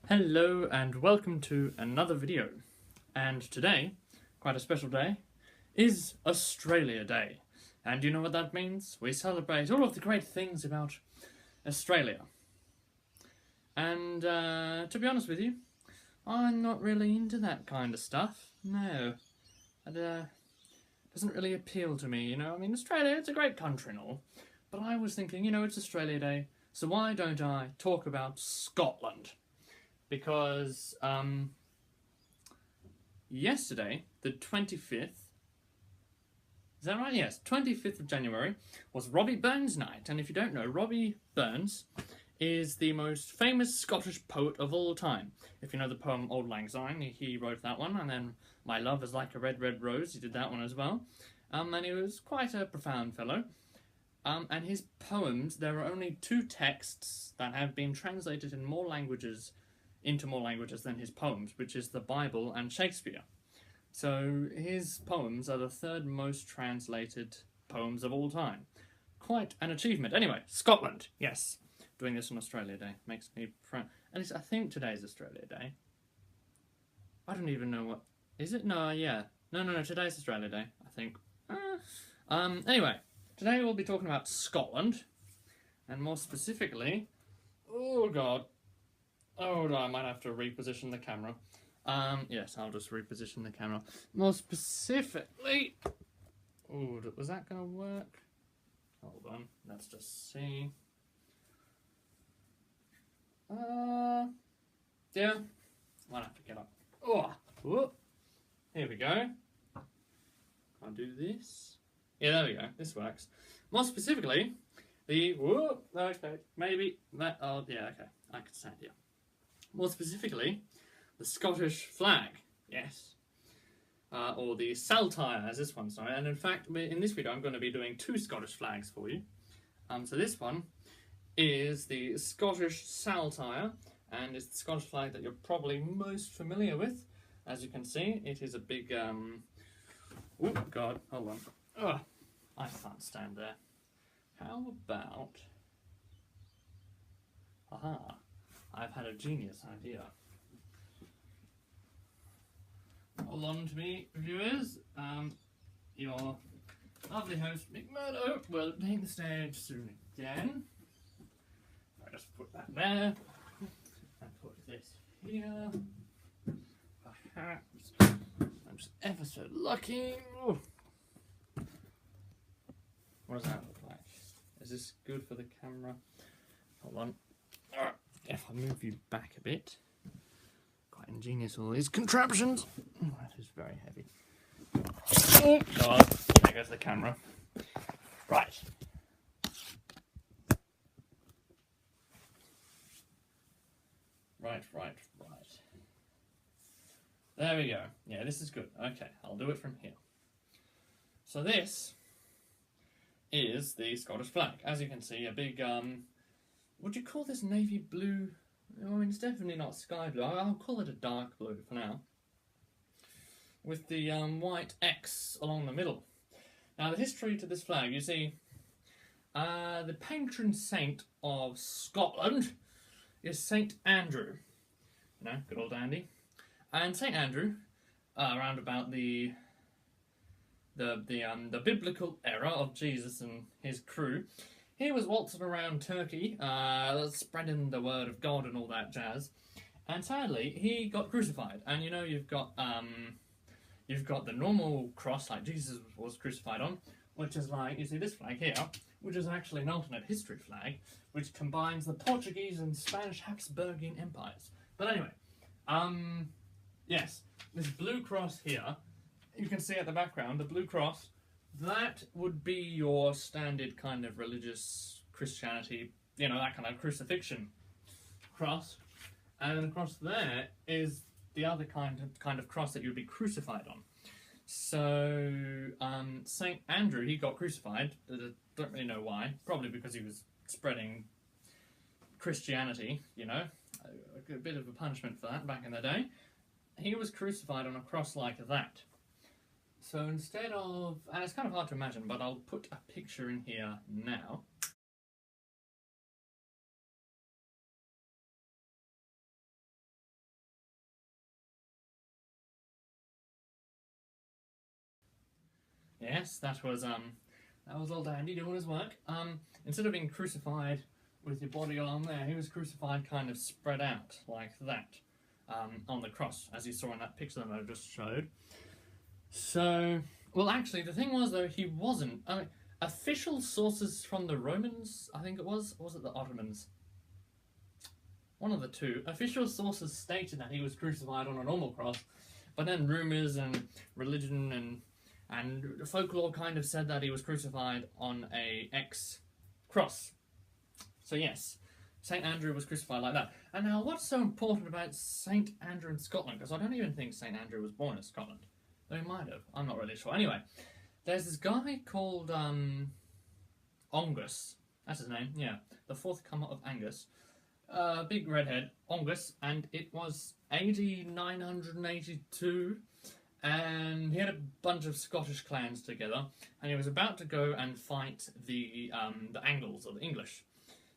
Hello and welcome to another video. And today, quite a special day, is Australia Day. And do you know what that means? We celebrate all of the great things about Australia. And to be honest with you, I'm not really into that kind of stuff. No. It doesn't really appeal to me, you know. I mean, Australia, it's a great country and all. But I was thinking, you know, it's Australia Day, so why don't I talk about Scotland? Because yesterday, the 25th, is that right? Yes, 25th of January was Robbie Burns' night. And if you don't know, Robbie Burns is the most famous Scottish poet of all time. If you know the poem Auld Lang Syne, he wrote that one. And then My Love is Like a Red, Red Rose, he did that one as well. And he was quite a profound fellow. And his poems, there are only two texts that have been translated in into more languages than his poems, which is the Bible and Shakespeare. So his poems are the third most translated poems of all time. Quite an achievement. Anyway, Scotland, yes. Doing this on Australia Day makes me proud. At least I think today's Australia Day. I don't even know what... Is it? No, yeah. No, today's Australia Day, I think. Anyway, today we'll be talking about Scotland, and more specifically... Oh, God. Oh, no, I might have to reposition the camera. Yes, I'll just reposition the camera. More specifically... Oh, was that going to work? Hold on, let's just see. Yeah, might have to get up. Oh, whoop. Here we go. I'll do this. Yeah, there we go. This works. More specifically, okay, maybe that. Oh, yeah, okay. I can stand here. More specifically, the Scottish flag, yes. Or the Saltire, as this one's known. And in fact, in this video, I'm going to be doing two Scottish flags for you. So this one is the Scottish Saltire, and it's the Scottish flag that you're probably most familiar with. As you can see, it is a big, oh, God, hold on. Ugh, I can't stand there. How about... Aha. I've had a genius idea. Hold on to me, viewers. Your lovely host, McMurdo, will take the stage soon again. I'll just put that there. And put this here. Perhaps. I'm just ever so lucky. Ooh. What does that look like? Is this good for the camera? Hold on. If I move you back a bit, quite ingenious all these contraptions. Oh, that is very heavy. Oh God, there goes the camera. Right. Right. There we go. Yeah, this is good. Okay, I'll do it from here. So this is the Scottish flag. As you can see, a big would you call this navy blue? I mean, it's definitely not sky blue. I'll call it a dark blue for now. With the white X along the middle. Now, the history to this flag, you see, the patron saint of Scotland is Saint Andrew. You know, good old Andy. And Saint Andrew, around about the biblical era of Jesus and his crew, he was waltzing around Turkey, spreading the word of God and all that jazz. And sadly, he got crucified. And you know, you've got the normal cross like Jesus was crucified on, which is like, you see this flag here, which is actually an alternate history flag, which combines the Portuguese and Spanish Habsburgian empires. But anyway, yes, this blue cross here, you can see at the background, the blue cross, that would be your standard kind of religious Christianity, you know, that kind of crucifixion cross. And then across there is the other kind of cross that you'd be crucified on. So, Saint Andrew, he got crucified. Don't really know why. Probably because he was spreading Christianity, you know. A bit of a punishment for that back in the day. He was crucified on a cross like that. So instead of, and it's kind of hard to imagine, but I'll put a picture in here now. Yes, that was old Andy doing his work. Instead of being crucified with your body along there, he was crucified kind of spread out like that on the cross, as you saw in that picture that I just showed. So, well, actually, the thing was though, he wasn't. I mean, official sources from the Romans, I think it was, or was it the Ottomans? One of the two. Official sources stated that he was crucified on a normal cross, but then rumours and religion and folklore kind of said that he was crucified on a X cross. So yes, St. Andrew was crucified like that. And now what's so important about St. Andrew in Scotland? Because I don't even think St. Andrew was born in Scotland. Though he might have. I'm not really sure. Anyway, there's this guy called Angus. That's his name, yeah. The fourth comer of Angus. Big redhead, Angus, and it was AD 982, and he had a bunch of Scottish clans together, and he was about to go and fight the Angles, or the English,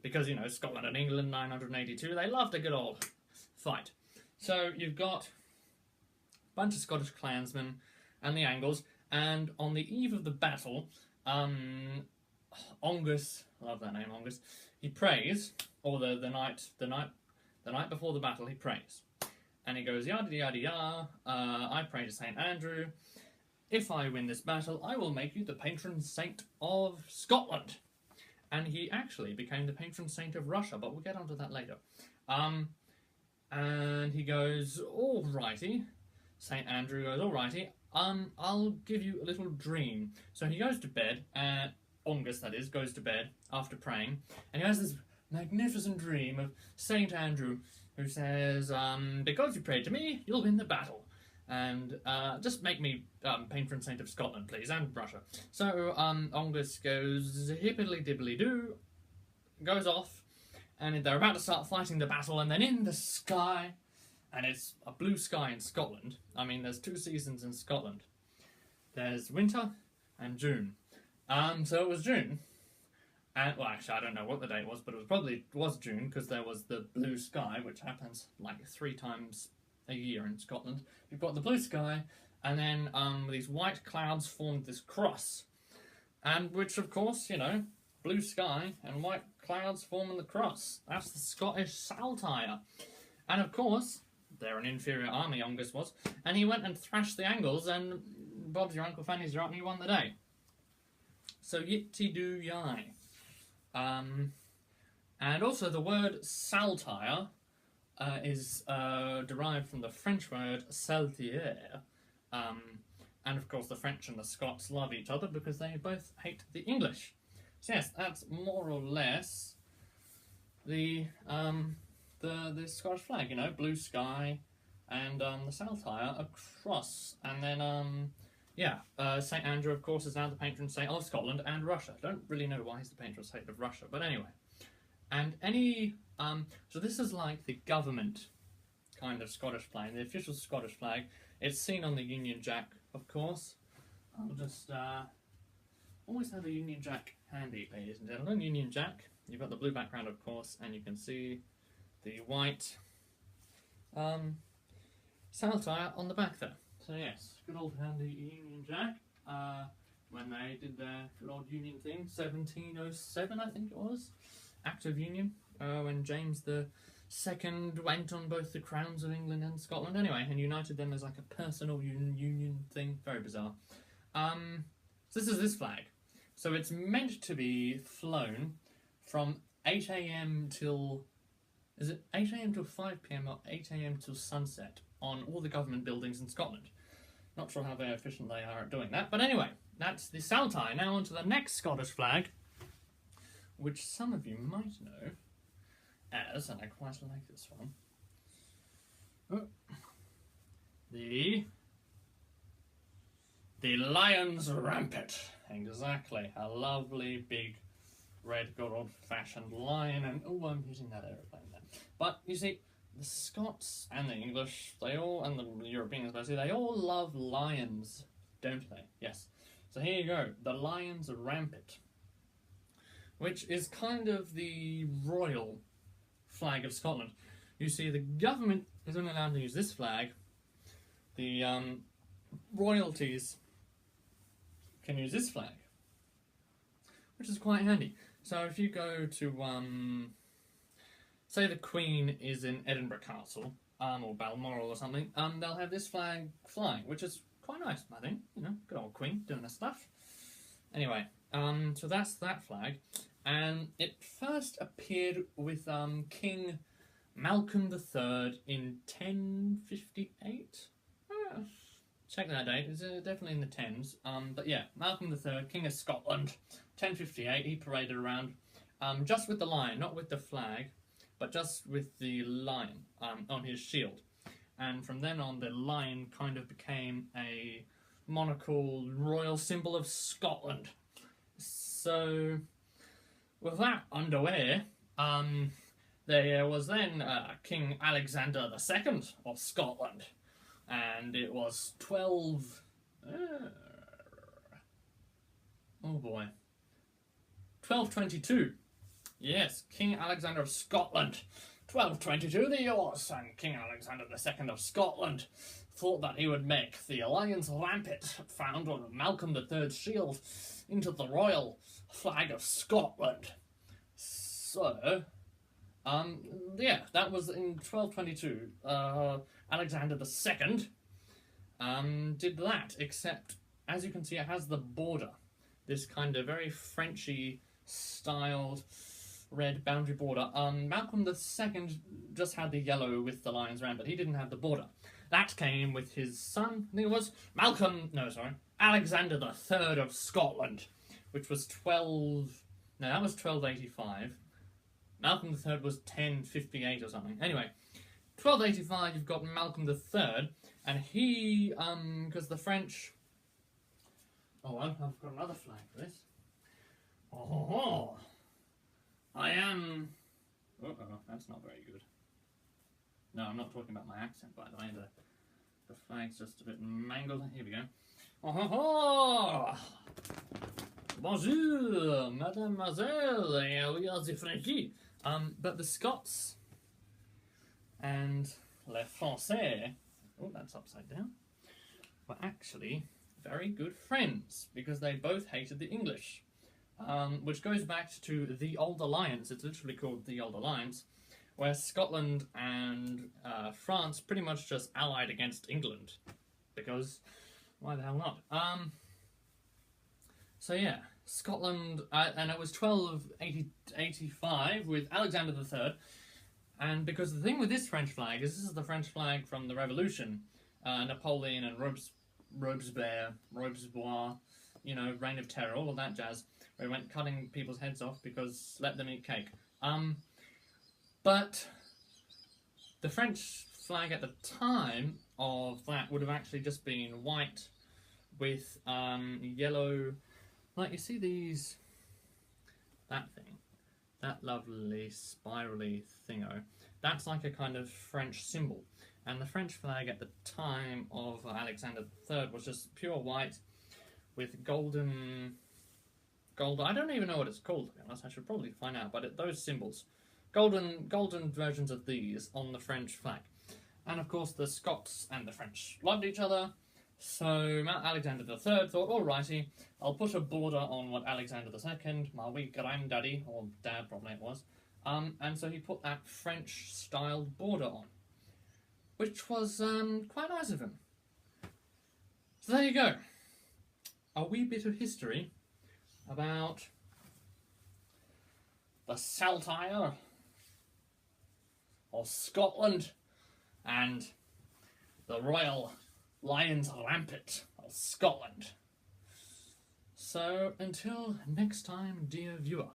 because, you know, Scotland and England, 982, they loved a good old fight. So you've got a bunch of Scottish clansmen and the Angles, and on the eve of the battle, Angus, I love that name, Angus, he prays, or the night before the battle, he prays. And he goes, yada yada yada, I pray to St. Andrew, if I win this battle, I will make you the patron saint of Scotland. And he actually became the patron saint of Russia, but we'll get onto that later. And he goes, alrighty, St. Andrew goes, alrighty, I'll give you a little dream. So he goes to bed, Angus, that is, goes to bed after praying, and he has this magnificent dream of St. Andrew, who says, because you prayed to me, you'll win the battle. And just make me patron saint of Scotland, please, and Russia. So Angus goes hippily-dibbly-doo, goes off, and they're about to start fighting the battle, and then in the sky, and it's a blue sky in Scotland. I mean, there's 2 seasons in Scotland. There's winter and June. So it was June, and well, actually, I don't know what the date was, but it was June, because there was the blue sky, which happens like 3 times a year in Scotland. You've got the blue sky, and then these white clouds formed this cross, and which, of course, you know, blue sky and white clouds forming the cross. That's the Scottish Saltire, and of course, they're an inferior army, Angus was, and he went and thrashed the Angles, and Bob's your uncle, Fanny's your aunt, and he won the day. So yitty-doo-yi. And also the word Saltire is derived from the French word Saltire. And of course the French and the Scots love each other because they both hate the English. So yes, that's more or less the Scottish flag, you know, blue sky and the Saltire across. And then yeah, St. Andrew, of course, is now the patron saint of Scotland and Russia. Don't really know why he's the patron saint of Russia, but anyway. And so this is like the government kind of Scottish flag, the official Scottish flag. It's seen on the Union Jack, of course. I'll just always have a Union Jack handy, ladies and gentlemen. Union Jack, you've got the blue background, of course, and you can see the white Saltire on the back there. So yes, good old handy Union Jack, when they did their good old Union thing, 1707 I think it was, Act of Union, when James the Second went on both the crowns of England and Scotland anyway, and united them as like a personal union thing, very bizarre. So this is this flag, so it's meant to be flown from 8 AM till, is it 8 AM till 5 PM or 8 AM till sunset on all the government buildings in Scotland. Not sure how very efficient they are at doing that, but anyway, that's the Saltire. Now on to the next Scottish flag, which some of you might know as, and I quite like this one, the Lion's Rampant. Exactly, a lovely big red good old-fashioned lion, and oh, I'm hitting that aeroplane there. But you see, the Scots and the English, they all, and the Europeans especially, they all love lions, don't they? Yes. So here you go, the Lion's Rampant, which is kind of the royal flag of Scotland. You see, the government is only allowed to use this flag. The royalties can use this flag, which is quite handy. So if you go to, say the Queen is in Edinburgh Castle, or Balmoral or something, they'll have this flag flying, which is quite nice, I think. You know, good old Queen doing her stuff. Anyway, so that's that flag, and it first appeared with King Malcolm III in 1058. Check that date. It's definitely in the tens. But yeah, Malcolm III, King of Scotland, 1058. He paraded around, just with the lion, not with the flag, but just with the lion on his shield. And from then on, the lion kind of became a monarchical royal symbol of Scotland. So, with that underway, there was then King Alexander II of Scotland, and it was 1222. Yes, King Alexander of Scotland, 1222 the years, and King Alexander II of Scotland thought that he would make the Alliance Rampant, found on Malcolm III's shield, into the royal flag of Scotland. So, yeah, that was in 1222. Alexander II did that, except, as you can see, it has the border. This kind of very Frenchy styled red boundary border. Malcolm II just had the yellow with the lion's rampant. He didn't have the border. That came with his son, I think it was, Alexander III of Scotland, which was 1285. Malcolm III was 1058 or something. Anyway, 1285, you've got Malcolm III, and he, because the French... Oh, I've got another flag for this. Oh, I am... Uh-oh, that's not very good. No, I'm not talking about my accent, by the way. The flag's just a bit mangled. Here we go. Oh, bonjour, mademoiselle, we are the Frenchies. But the Scots and les Français, oh, that's upside down, were actually very good friends because they both hated the English. Which goes back to the Old Alliance. It's literally called the Old Alliance, where Scotland and France pretty much just allied against England, because why the hell not? So yeah, Scotland, and it was 1285 with Alexander III, and because the thing with this French flag is this is the French flag from the Revolution, Napoleon and Robespierre, you know, Reign of Terror, all of that jazz. They went cutting people's heads off because let them eat cake. But the French flag at the time of that would have actually just been white with yellow, like you see these, that thing, that lovely spirally thingo, that's like a kind of French symbol. And the French flag at the time of Alexander III was just pure white with golden, I don't even know what it's called, to be honest. I should probably find out, but those symbols, golden versions of these on the French flag. And of course the Scots and the French loved each other, so Alexander III thought, alrighty, I'll put a border on what Alexander II, my wee granddaddy, or dad probably it was, and so he put that French-styled border on, which was quite nice of him. So there you go, a wee bit of history about the Saltire of Scotland and the Royal Lions Rampant of Scotland. So until next time, dear viewer.